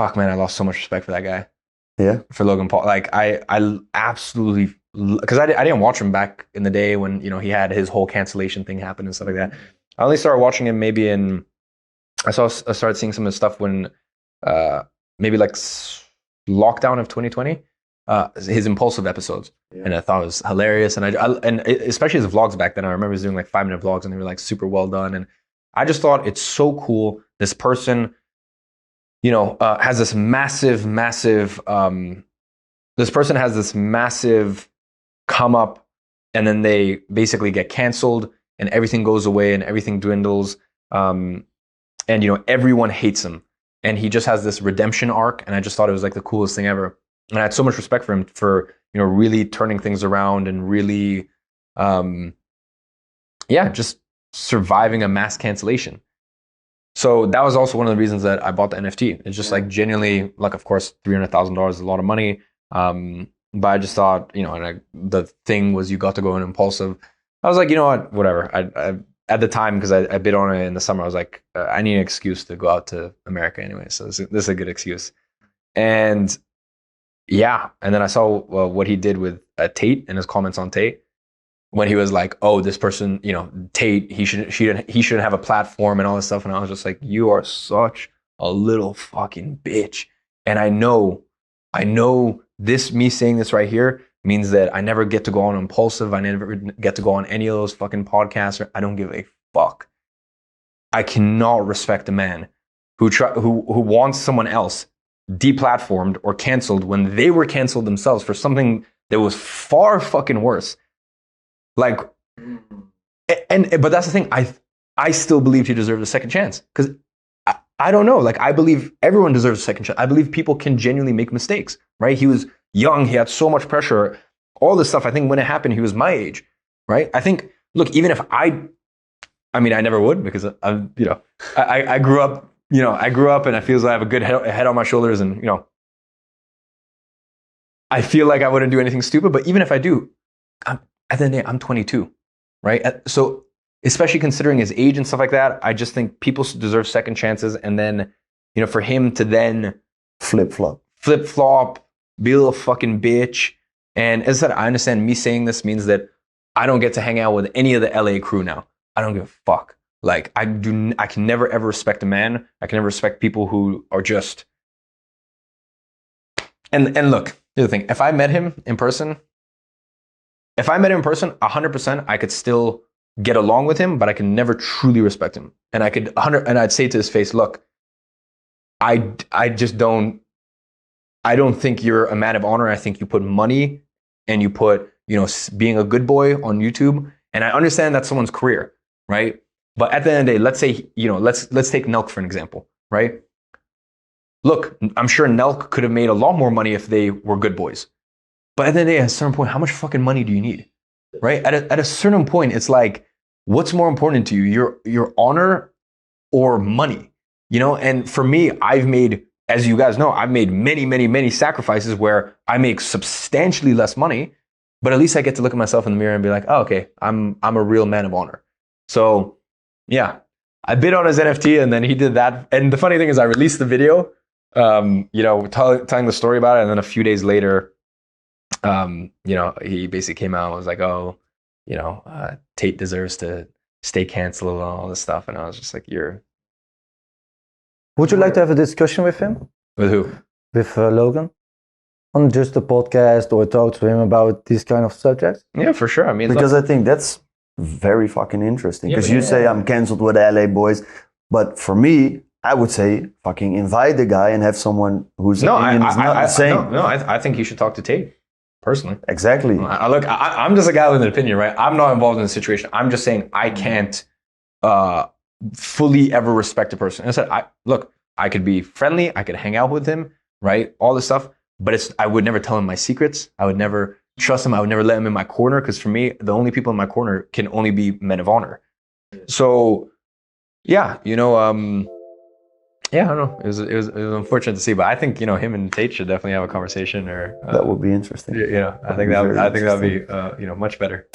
fuck, man, I lost so much respect for that guy. Yeah. For Logan Paul. Like, I absolutely, because I didn't watch him back in the day when, you know, he had his whole cancellation thing happen and stuff like that. I only started watching him maybe I started seeing some of his stuff when, maybe like lockdown of 2020, his impulsive episodes. Yeah. And I thought it was hilarious. And and especially his vlogs back then, I remember he was doing like 5-minute vlogs and they were like super well done. And I just thought it's so cool. This person, you know, has this massive, this person has this massive come up, and then they basically get canceled and everything goes away and everything dwindles. And, you know, everyone hates him. And he just has this redemption arc. And I just thought it was like the coolest thing ever. And I had so much respect for him for, you know, really turning things around and really, just surviving a mass cancellation. So that was also one of the reasons that I bought the NFT. It's just like genuinely, like, of course, $300,000 is a lot of money. But I just thought, you know, and the thing was you got to go in impulsive. I was like, you know what, whatever. I at the time, because I bid on it in the summer, I was like, I need an excuse to go out to America anyway. So this is a good excuse. And yeah, and then I saw what he did with Tate and his comments on Tate. When he was like, "Oh, this person, you know, Tate, he shouldn't have a platform and all this stuff," and I was just like, "You are such a little fucking bitch." And I know this, me saying this right here, means that I never get to go on Impulsive. I never get to go on any of those fucking podcasts. I don't give a fuck. I cannot respect a man who wants someone else deplatformed or canceled when they were canceled themselves for something that was far fucking worse. Like, but that's the thing. I still believe he deserved a second chance, because I don't know. Like, I believe everyone deserves a second chance. I believe people can genuinely make mistakes, right? He was young. He had so much pressure, all this stuff. I think when it happened, he was my age, right? I think, look, even if I mean, I never would, because I'm, you know, I grew up, you know, and I feel as though I have a good head on my shoulders, and, you know, I feel like I wouldn't do anything stupid. But even if I do, at the end of the day, I'm 22, right? So especially considering his age and stuff like that, I just think people deserve second chances. And then, you know, for him to then flip-flop, be a little fucking bitch. And as I said, I understand me saying this means that I don't get to hang out with any of the LA crew now. I don't give a fuck. Like, I can never ever respect a man. I can never respect people who are just, and look, here's the thing. If I met him in person, 100%, I could still get along with him, but I can never truly respect him. And I'd say to his face, look, I don't think you're a man of honor. I think you put money and you put, you know, being a good boy on YouTube. And I understand that's someone's career, right? But at the end of the day, let's say, you know, let's take Nelk for an example, right? Look, I'm sure Nelk could have made a lot more money if they were good boys. But at the end of the day, at a certain point, how much fucking money do you need, right? At a certain point, it's like, what's more important to you, your honor or money? You know, and for me, I've made, as you guys know, I've made many sacrifices where I make substantially less money, but at least I get to look at myself in the mirror and be like, oh, okay, I'm a real man of honor. So yeah, I bid on his NFT, and then he did that. And the funny thing is, I released the video, you know, telling the story about it, and then a few days later, you know, he basically came out and was like, oh, you know, Tate deserves to stay canceled and all this stuff. And I was just like, Would you like to have a discussion with him? With who? With Logan? On just a podcast, or talk to him about these kind of subjects? Yeah, for sure. I mean, because I think that's very fucking interesting. Because you say I'm canceled with the LA boys, but for me, I would say fucking invite the guy and have someone whose opinion is not the same. I think you should talk to Tate. Personally. Exactly. Look, I'm just a guy with an opinion, right? I'm not involved in the situation. I'm just saying I can't fully ever respect a person. And I said, look, I could be friendly. I could hang out with him, right? All this stuff. But I would never tell him my secrets. I would never trust him. I would never let him in my corner, because for me, the only people in my corner can only be men of honor. So, yeah, you know, yeah, I don't know. It was unfortunate to see, but I think, you know, him and Tate should definitely have a conversation, or that would be interesting. You know, I think that would be you know, much better.